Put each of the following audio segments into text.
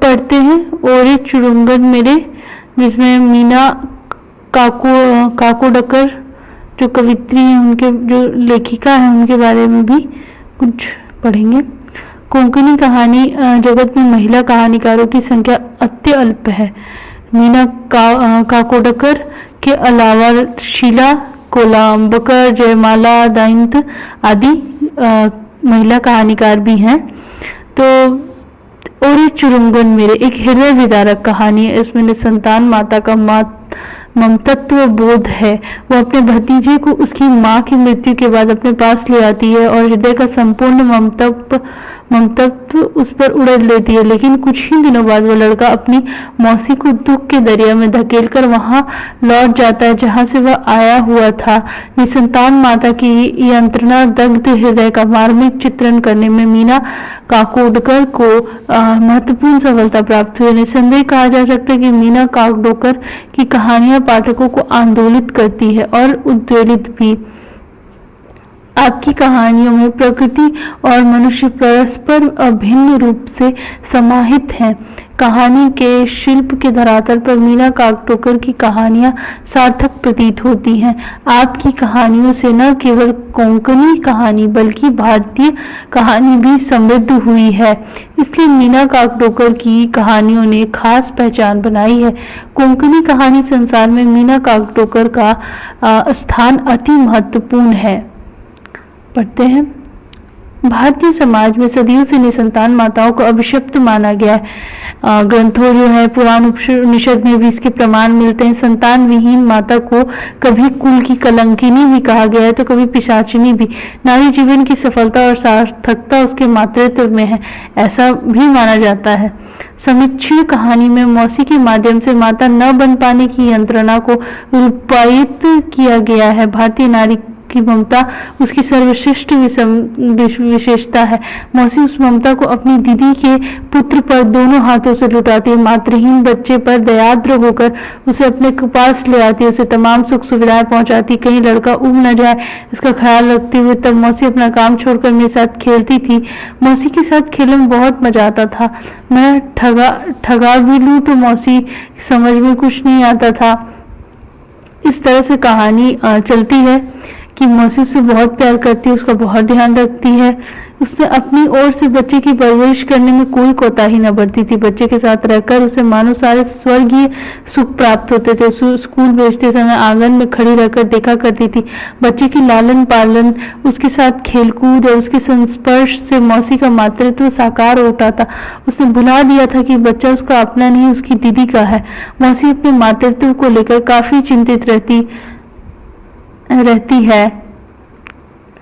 पढ़ते हैं ओरे चुरुंगन मेरे, जिसमें मीना काकोडकर जो कवित्री हैं, उनके जो लेखिका हैं, उनके बारे में भी कुछ पढ़ेंगे। कोंकणी कहानी जगत में महिला कहानीकारों की संख्या अत्यल्प है। मीना काकोडकर के अलावा शीला कोलांबकर, जयमाला दाइंत आदि महिला कहानीकार भी हैं। तो ओरे चुरुंगन मेरे एक हृदय विदारक कहानी है। इसमें निसंतान माता का ममतत्व बोध है। वो अपने भतीजे को उसकी मां की मृत्यु के बाद अपने पास ले आती है और हृदय का संपूर्ण ममतत्व उस पर उड़ेल लेती है। लेकिन कुछ ही दिनों बाद वो लड़का अपनी मौसी को दुख के दरिया में धकेलकर वहां लौट जाता है जहां से वह आया हुआ था। निसंतान माता की यंत्रणा दग्ध हृदय का मार्मिक चित्रण करने में मीना काकोडकर को महत्वपूर्ण सफलता प्राप्त हुई। निसंदेह कहा जा सकता है कि मीना काकोडकर की कहानियां पाठकों को आंदोलित करती है और उद्वेलित भी। आपकी कहानियों में प्रकृति और मनुष्य परस्पर अभिन्न रूप से समाहित हैं। कहानी के शिल्प के धरातल पर मीना काकोडकर की कहानियां सार्थक प्रतीत होती हैं। आपकी कहानियों से न केवल कोंकणी कहानी बल्कि भारतीय कहानी भी समृद्ध हुई है। इसलिए मीना काकोडकर की कहानियों ने खास पहचान बनाई है। कोंकणी कहानी संसार में मीना काकोडकर का स्थान अति महत्वपूर्ण है। पढ़ते हैं। भारतीय समाज में सदियों से निसंतान माताओं को अभिशप्त माना गया है। ग्रंथों जो है पुराण उपनिषद में भी इसके प्रमाण मिलते हैं। संतान विहीन माता को कभी कुल की कलंकिनी भी कहा गया है तो कभी पिशाचिनी भी। नारी जीवन की सफलता और सार्थकता उसके मातृत्व में है, ऐसा भी माना जाता है। समीक्षण कहानी में मौसी के माध्यम से माता न बन पाने की यंत्रणा को रूपायित किया गया है। भारतीय नारी की ममता उसकी सर्वश्रेष्ठ विशेषता है। मौसी उस ममता को अपनी दीदी के पुत्र पर दोनों हाथों से लुटाती है। मातृहीन बच्चे पर दयाद्र होकर उसे अपने पास ले आती है, उसे तमाम सुख सुविधाएं पहुंचाती, कहीं लड़का उब न जाए इसका ख्याल रखते हुए। तब मौसी अपना काम छोड़कर मेरे साथ खेलती थी। मौसी के साथ खेलने में बहुत मजा आता था। मैं ठगा भी लूं तो मौसी समझ में कुछ नहीं आता था। इस तरह से कहानी चलती है कि मौसी उससे बहुत प्यार करती है, उसका बहुत ध्यान रखती है। उसने अपनी ओर से बच्चे की परवरिश करने में कोई कोताही न बरती थी। बच्चे के साथ रहकर उसे मानो सारे स्वर्गीय सुख प्राप्त होते थे। स्कूल भेजते समय आंगन में खड़ी रहकर देखा करती थी। बच्चे की लालन पालन, उसके साथ खेलकूद और उसके संस्पर्श से मौसी का मातृत्व साकार होता था। उसने भुला दिया था कि बच्चा उसका अपना नहीं, उसकी दीदी का है। मौसी अपने मातृत्व को लेकर काफी चिंतित रहती है।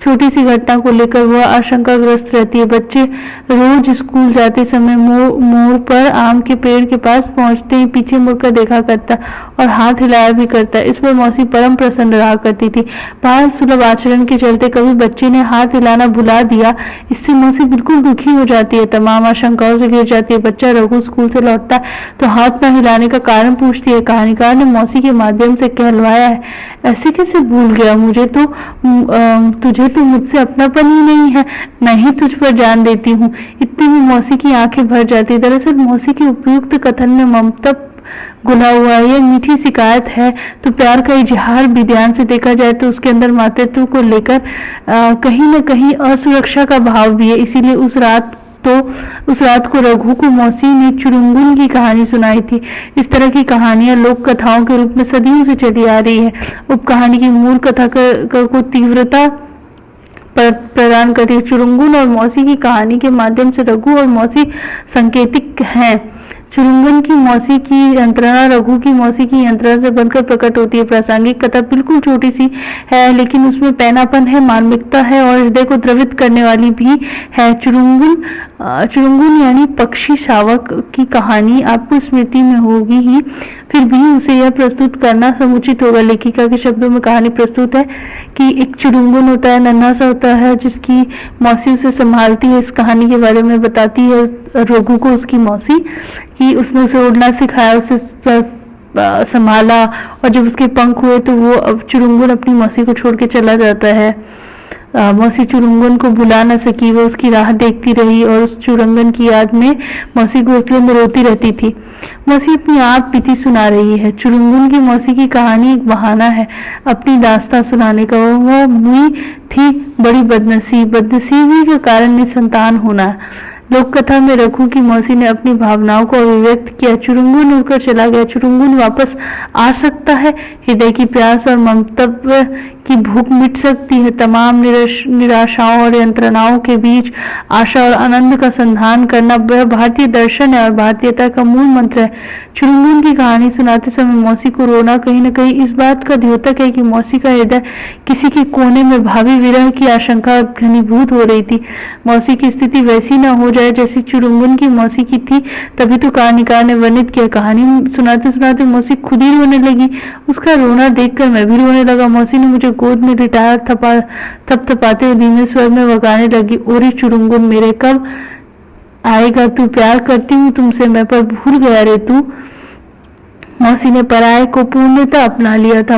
छोटी सी घटना को लेकर वह आशंकाग्रस्त रहती है। बच्चे रोज स्कूल जाते समय मोड़ पर आम के पेड़ के पास पहुंचते ही पीछे मुड़कर देखा करता और हाथ हिलाया भी करता। इस पर मौसी परम प्रसन्न रहा करती थी। बाल सुलभ आचरण के चलते कभी बच्चे ने हाथ हिलाना भुला दिया, इससे मौसी बिल्कुल दुखी हो जाती है, तमाम आशंकाओं से घिर जाती है। बच्चा रघु स्कूल से लौटता है तो हाथ न हिलाने का कारण पूछती है। कहानीकार ने मौसी के माध्यम से कहलवाया है, ऐसे कैसे भूल गया, तुझे तो मुझसे अपनापन ही नहीं है, मैं ही तुझ पर जान देती हूँ। इतनी में मौसी की आंखें भर जाती। दरअसल मौसी के उपयुक्त कथन में ममता घुला हुआ है। यह मीठी शिकायत है तो प्यार का इजहार भी। ध्यान से देखा जाए तो उसके अंदर मातृत्व को लेकर कहीं न कहीं असुरक्षा का भाव भी है। इसीलिए उस रात को रघु को मौसी ने चुरुंगुन की कहानी सुनाई थी। इस तरह की कहानियां लोक कथाओं के रूप में सदियों से चली आ रही है। उप कहानी की मूल कथा को तीव्रता प्रदान करती है। चुरुंगुन और मौसी की कहानी के माध्यम से रघु और मौसी संकेतिक हैं। चुरुंगन की मौसी की यंत्रणा रघु की मौसी की यंत्रणा से बनकर प्रकट होती है। प्रासंगिक कथा बिल्कुल छोटी सी है, लेकिन उसमें पैनापन है, मार्मिकता है और हृदय को द्रवित करने वाली भी है। चुरुंगुन यानी पक्षी शावक की कहानी आपको स्मृति में होगी ही, फिर भी उसे यह प्रस्तुत करना समुचित होगा। लेखिका के शब्दों में कहानी प्रस्तुत है कि एक चुरुंगुन होता है, नन्हा सा होता है, जिसकी मौसी उसे संभालती है। इस कहानी के बारे में बताती है रघु को उसकी मौसी कि उसने उसे उड़ना सिखाया, उसे संभाला और जब उसके पंख हुए तो वो अब चुरुंगुन अपनी मौसी को छोड़ के चला जाता है। मौसी चुरुंगन को बुला न सकी। वो उसकी राह देखती रही और उस चुरुंगन की याद में मौसी घोंसले में रोती रहती थी। मौसी अपनी आप बीती सुना रही है। चुरुंगन की मौसी की कहानी एक बहाना है अपनी दास्तां सुनाने का। वह मुई थी बड़ी बदनसीबी के कारण निसंतान होना। लोक कथा में रघु की मौसी ने अपनी भावनाओं को अभिव्यक्त किया। चुरुंगन उड़कर चला गया। चुरुंगन वापस आ सकता है। हृदय की प्यास और ममतव्य की भूख मिट सकती है। तमाम निराशाओं और यंत्रणाओं के बीच आशा और आनंद का संधान करना वह भारतीय दर्शन है और भारतीयता का मूल मंत्र है। चुरुंगन की कहानी सुनाते समय मौसी को रोना कहीं न कहीं इस बात का द्योतक है कि मौसी का हृदय किसी के कोने में भावी विरह की आशंका घनीभूत हो रही थी। मौसी की स्थिति वैसी न हो जाए जैसी चुरुंगन की मौसी की थी। तभी तो कहानीकार ने वर्णित किया। कहानी सुनाते सुनाते मौसी खुद ही रोने लगी। उसका रोना देखकर मैं भी रोने लगा। मौसी ने मुझे गोद में लिटाया, थपथपाते हुए धीमे स्वर में वगाने लगी, ओरे चुरुंगन मेरे कब आएगा तू, प्यार करती हूँ तुमसे मैं पर भूल गया रे तू। मौसी ने पराये को पूर्णतः अपना लिया था।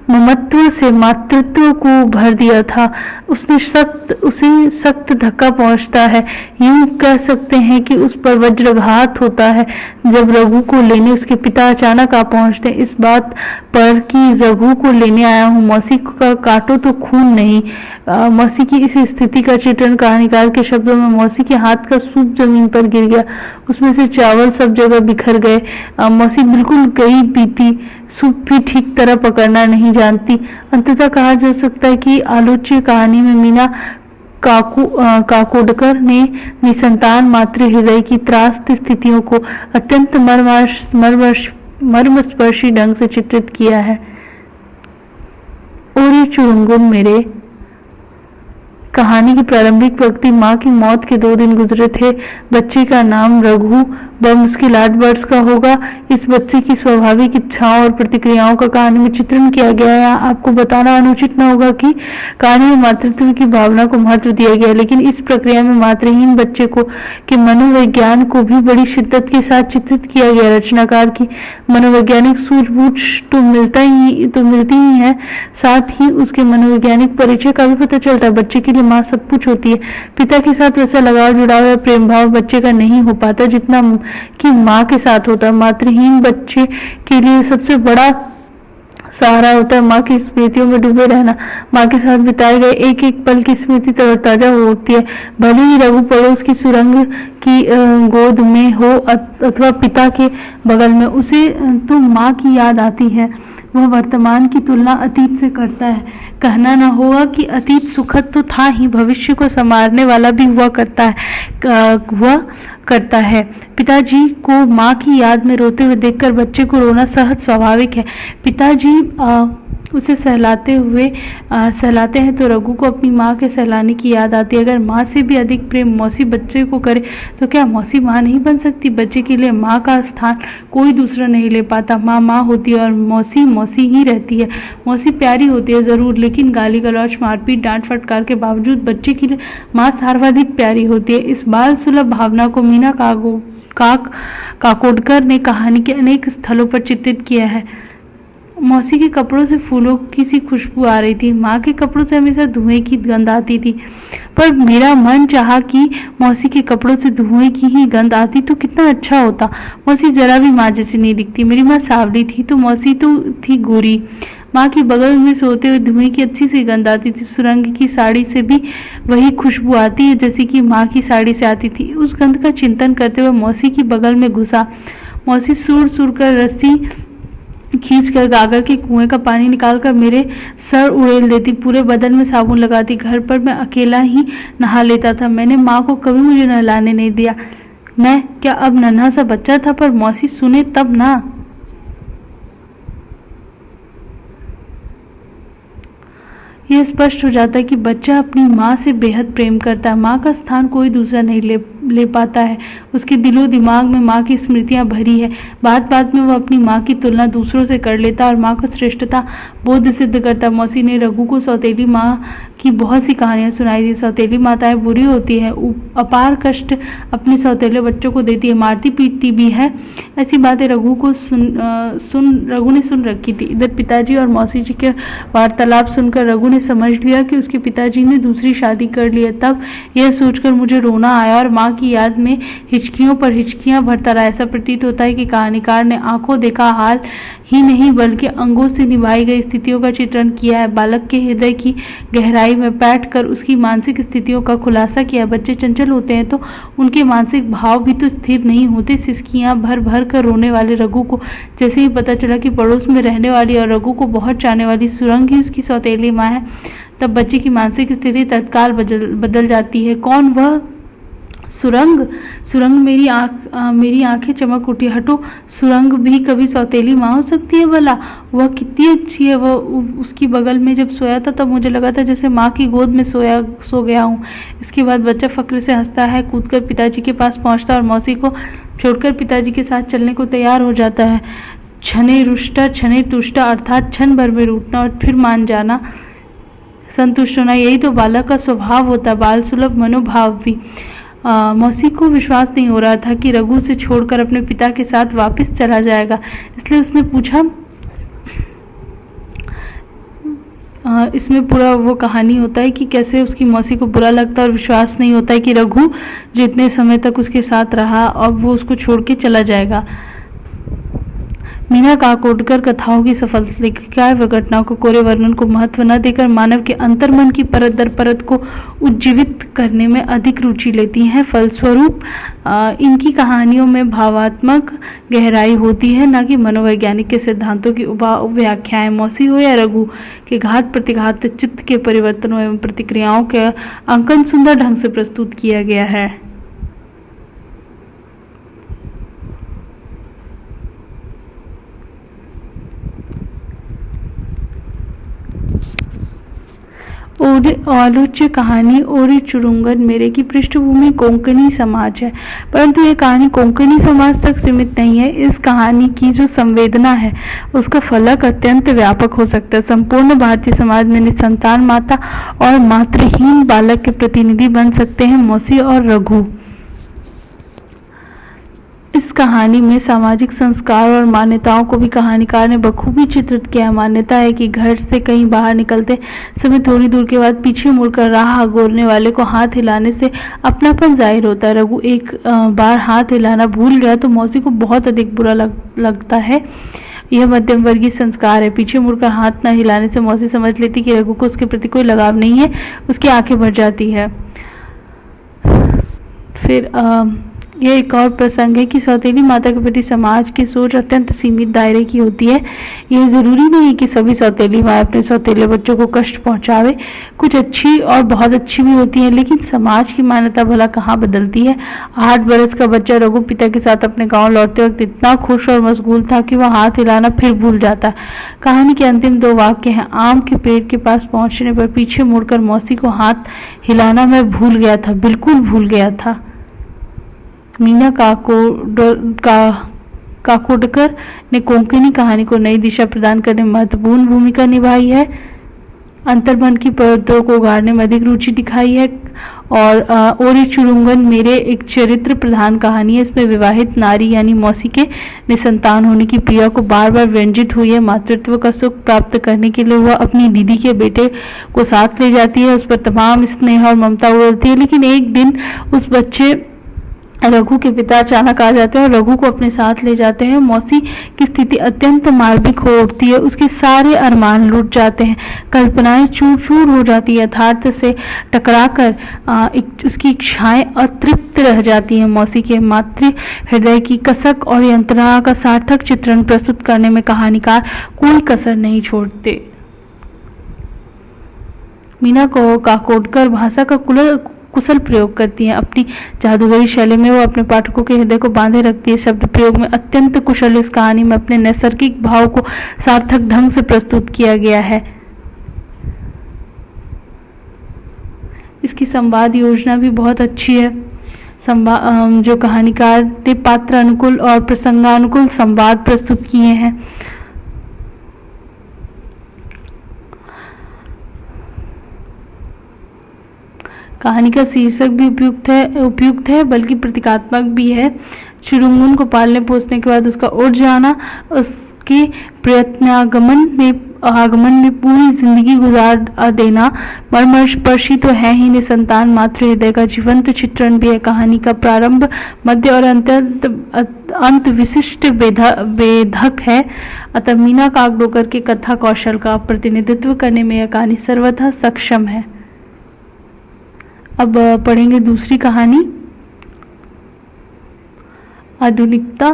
ममत्व से मातृत्व को भर दिया था। उसे सख्त धक्का पहुंचता है। यूं कह सकते हैं कि उस पर वज्रघात होता है जब रघु को लेने उसके पिता अचानक आ पहुंचते हैं इस बात पर कि रघु को लेने आया हूँ, मौसी का काटो तो खून नहीं। मौसी की इस स्थिति का चित्रण कहानीकार के शब्दों में मौसी के हाथ का सूप जमीन पर गिर गया। उसमें से चावल सब जगह बिखर गए। मौसी बिल्कुल गई बीती, सूप भी ठीक तरह पकड़ना नहीं जानती। अंततः कहा जा सकता है कि आलोच्य कहानी में मीना काकोडकर ने निसंतान मातृ हृदय की त्रास्त स्थितियों को अत्यंत मर्मस्पर्शी ढंग से चित्रित किया है। ओरे चुरुंगन मेरे कहानी की प्रारंभिक पंक्ति माँ की मौत के 2 दिन गुजरे थे। बच्चे का नाम रघु बमुश्किल 8 वर्ष का होगा। इस बच्चे की स्वाभाविक इच्छाओं और प्रतिक्रियाओं का कहानी में चित्रण किया गया है। आपको बताना अनुचित न होगा कि कहानी में मातृत्व की भावना को महत्व दिया गया है, लेकिन इस प्रक्रिया में मातृहीन बच्चे को के मनोविज्ञान को भी बड़ी शिद्दत के साथ चित्रित किया गया। रचनाकार की मनोवैज्ञानिक सूझबूझ तो मिलती ही है, साथ ही उसके मनोवैज्ञानिक परिचय का भी पता चलता है। बच्चे के लिए माँ सब कुछ होती है। पिता के साथ वैसा लगाव, जुड़ाव या प्रेम भाव बच्चे का नहीं हो पाता जितना कि माँ के साथ होता है। मातृहीन बच्चे के लिए सबसे बड़ा सहारा होता है माँ की स्मृतियों में डूबे रहना। माँ के साथ बिताए गए एक एक पल की स्मृति तरोताजा होती है। भले ही रघु पड़ोस की सुरंग की गोद में हो अथवा पिता के बगल में, उसे तो माँ की याद आती है। वह वर्तमान की तुलना अतीत से करता है। कहना न होगा कि अतीत सुखद तो था ही, भविष्य को संवारने वाला भी हुआ करता है। पिताजी को माँ की याद में रोते हुए देखकर बच्चे को रोना सहज स्वाभाविक है। पिताजी उसे सहलाते हैं तो रघु को अपनी माँ के सहलाने की याद आती है। अगर माँ से भी अधिक प्रेम मौसी बच्चे को करे तो क्या मौसी माँ नहीं बन सकती? बच्चे के लिए माँ का स्थान कोई दूसरा नहीं ले पाता। माँ माँ होती है और मौसी मौसी ही रहती है। मौसी प्यारी होती है जरूर, लेकिन गाली गलौच, मारपीट, डांट फटकार के बावजूद बच्चे के लिए माँ सर्वाधिक प्यारी होती है। इस बाल सुलभ भावना को मीना काकोडकर ने कहानी के अनेक स्थलों पर चित्रित किया है। मौसी के कपड़ों से फूलों की सी खुशबू आ रही थी। माँ के कपड़ों से हमेशा धुएं की गंध आती थी, पर मेरा मन चाहा कि मौसी के कपड़ों से धुएं की ही गंध आती तो कितना अच्छा होता। मौसी जरा भी माँ जैसी नहीं दिखती। मेरी माँ सांवली थी तो मौसी तो थी गोरी। माँ के बगल में सोते हुए धुएं की अच्छी सी गंध आती थी। सुरंग की साड़ी से भी वही खुशबू आती है जैसी कि माँ की साड़ी से आती थी। उस गंध का चिंतन करते हुए मौसी की बगल में घुसा। मौसी सुर कर रस्सी खींचकर गागर के कुएं का पानी निकालकर मेरे सर उड़ेल देती, पूरे बदन में साबुन लगाती। घर पर मैं अकेला ही नहा लेता था। मैंने माँ को कभी मुझे नहलाने नहीं दिया। मैं क्या अब नन्हा सा बच्चा था? पर मौसी सुने तब ना। यह स्पष्ट हो जाता है कि बच्चा अपनी माँ से बेहद प्रेम करता है। माँ का स्थान कोई दूसरा नहीं ले पाता है। उसके दिलो दिमाग में माँ की स्मृतियाँ भरी है। बात बात में वह अपनी माँ की तुलना दूसरों से कर लेता और माँ को श्रेष्ठता बोध सिद्ध करता। मौसी ने रघु को सौतेली माँ की बहुत सी कहानियाँ सुनाई थी। सौतेली माताएं बुरी होती है, अपार कष्ट अपने सौतेले बच्चों को देती है, मारती पीटती भी है। ऐसी बातें रघु ने सुन रखी थी। इधर पिताजी और मौसी जी के वार्तालाप सुनकर रघु ने समझ लिया कि उसके पिताजी ने दूसरी शादी कर ली है। तब यह सोचकर मुझे रोना आया और माँ की याद में हिचकियों पर हिचकियां भरता रहा। ऐसा प्रतीत होता है कि कहानीकार ने आंखों देखा हाल ही नहीं बल्कि अंगों से निभाई गई स्थितियों का चित्रण किया है। बालक के हृदय की गहराई में बैठकर उसकी मानसिक स्थितियों का खुलासा किया। बच्चे चंचल होते हैं तो उनके मानसिक भाव भी तो स्थिर नहीं होते। सिसकियां भर भर कर रोने वाले रघु को जैसे ही पता चला कि पड़ोस में रहने वाली और रघु को बहुत चाहने वाली सुरंग ही उसकी सौतेली माँ है, तब बच्चे की मानसिक स्थिति तत्काल बदल जाती है। कौन वह सुरंग? सुरंग मेरी आंखें चमक उठी। हटो, सुरंग भी कभी सौतेली माँ हो सकती है भला? वह कितनी अच्छी है। वह उसकी बगल में जब सोया था तब मुझे लगा था जैसे माँ की गोद में सो गया हूँ। इसके बाद बच्चा फक्र से हंसता है, कूदकर पिताजी के पास पहुँचता और मौसी को छोड़कर पिताजी के साथ चलने को तैयार हो जाता है। क्षणे रुष्टा क्षणे तुष्टा, अर्थात क्षण भर में रूठना और फिर मान जाना, संतुष्ट होना, यही तो बालक का स्वभाव होता। बाल सुलभ मनोभाव भी। मौसी को विश्वास नहीं हो रहा था कि रघु उसे छोड़कर अपने पिता के साथ वापस चला जाएगा, इसलिए उसने पूछा। इसमें पूरा वो कहानी होता है कि कैसे उसकी मौसी को बुरा लगता है और विश्वास नहीं होता है कि रघु जो इतने समय तक उसके साथ रहा और वो उसको छोड़ के चला जाएगा। मीना काकोडकर कथाओं की सफल लेखिका है। वह घटनाओं को कोरे वर्णन को महत्व न देकर मानव के अंतर्मन की परत दर परत को उज्जीवित करने में अधिक रुचि लेती हैं। फलस्वरूप इनकी कहानियों में भावात्मक गहराई होती है, न कि मनोवैज्ञानिक के सिद्धांतों की व्याख्याएं। मौसी हो या रघु के घात प्रतिघात चित्त के परिवर्तनों एवं प्रतिक्रियाओं का अंकन सुंदर ढंग से प्रस्तुत किया गया है। आलोच्य कहानी ओरे चुरुंगन मेरे की पृष्ठभूमि कोंकणी समाज है, परंतु ये कहानी कोंकणी समाज तक सीमित नहीं है। इस कहानी की जो संवेदना है उसका फलक अत्यंत व्यापक हो सकता है। संपूर्ण भारतीय समाज में निसंतान माता और मातृहीन बालक के प्रतिनिधि बन सकते हैं मौसी और रघु। इस कहानी में सामाजिक संस्कार और मान्यताओं को भी कहानीकार ने बखूबी चित्रित किया। मान्यता है कि घर से कहीं बाहर निकलते समय थोड़ी दूर के बाद पीछे मुड़कर राह गोरने वाले को हाथ हिलाने से अपनापन जाहिर होता है। रघु एक बार हाथ हिलाना भूल गया तो मौसी को बहुत अधिक बुरा लगता है। यह मध्यम वर्गीय संस्कार है। पीछे मुड़कर हाथ न हिलाने से मौसी समझ लेती कि रघु को उसके प्रति कोई लगाव नहीं है। उसकी आंखें भर जाती है। फिर यह एक और प्रसंग है कि सौतेली माता के प्रति समाज की सोच अत्यंत सीमित दायरे की होती है। यह जरूरी नहीं कि सभी सौतेली माँ अपने सौतेले बच्चों को कष्ट पहुंचावे। कुछ अच्छी और बहुत अच्छी भी होती है, लेकिन समाज की मान्यता भला कहाँ बदलती है। 8 बरस का बच्चा रघु पिता के साथ अपने गांव लौटते वक्त इतना खुश और मशगूल था कि वह हाथ हिलाना फिर भूल जाता। कहानी के अंतिम 2 वाक्य हैं। आम के पेड़ के पास पहुंचने पर पीछे मुड़कर मौसी को हाथ हिलाना मैं भूल गया था, बिल्कुल भूल गया था। मीना काकोडकर ने कोंकणी कहानी को नई दिशा प्रदान करने में महत्वपूर्ण भूमिका निभाई है। अंतर्मन की परतों को उगाड़ने में अधिक रुचि दिखाई है। और ओरे चुरुंगन मेरे एक चरित्र प्रधान कहानी है। इसमें विवाहित नारी यानी मौसी के निसंतान होने की पीड़ा को बार बार व्यंजित हुई है। मातृत्व का सुख प्राप्त करने के लिए वह अपनी दीदी के बेटे को साथ ले जाती है। उस पर तमाम स्नेह और ममता उड़ती है, लेकिन एक दिन उस बच्चे रघु के पिता अचानक आ जाते हैं और रघु को अपने साथ ले जाते हैं। मौसी की स्थिति अत्यंत मार्मिक हो उठती है। उसके सारे अरमान लूट जाते हैं, कल्पनाएं चूर चूर हो जाती है। यथार्थ से टकराकर उसकी इच्छाएं अतृप्त रह जाती हैं। मौसी के मातृ हृदय की कसक और यंत्रणा का सार्थक चित्रण प्रस्तुत करने में कहानीकार कोई कसर नहीं छोड़ते। मीना काकोडकर भाषा का कुशल प्रयोग करती हैं। अपनी जादूगरी शैली में वो अपने पाठकों के हृदय को बांधे रखती है। शब्द प्रयोग में अत्यंत कुशल इस कहानी में अपने नैसर्गिक भाव को सार्थक ढंग से प्रस्तुत किया गया है। इसकी संवाद योजना भी बहुत अच्छी है। जो कहानीकार ने पात्र अनुकूल और प्रसंगानुकूल संवाद प्रस्तुत किए हैं। कहानी का शीर्षक भी उपयुक्त है बल्कि प्रतीकात्मक भी है। चिरुंगुन को पालने पोसने के बाद उसका उड़ जाना, उसके प्रयत्नागमन में पूरी जिंदगी गुजार देना मर्मस्पर्शी तो है ही, निसंतान मातृ हृदय का जीवंत चित्रण भी है। कहानी का प्रारंभ, मध्य और अंत विशिष्ट वेधक है। अतः मीना कागडोकर के कथा कौशल का प्रतिनिधित्व करने में यह कहानी सर्वथा सक्षम है। अब पढ़ेंगे दूसरी कहानी, आधुनिकता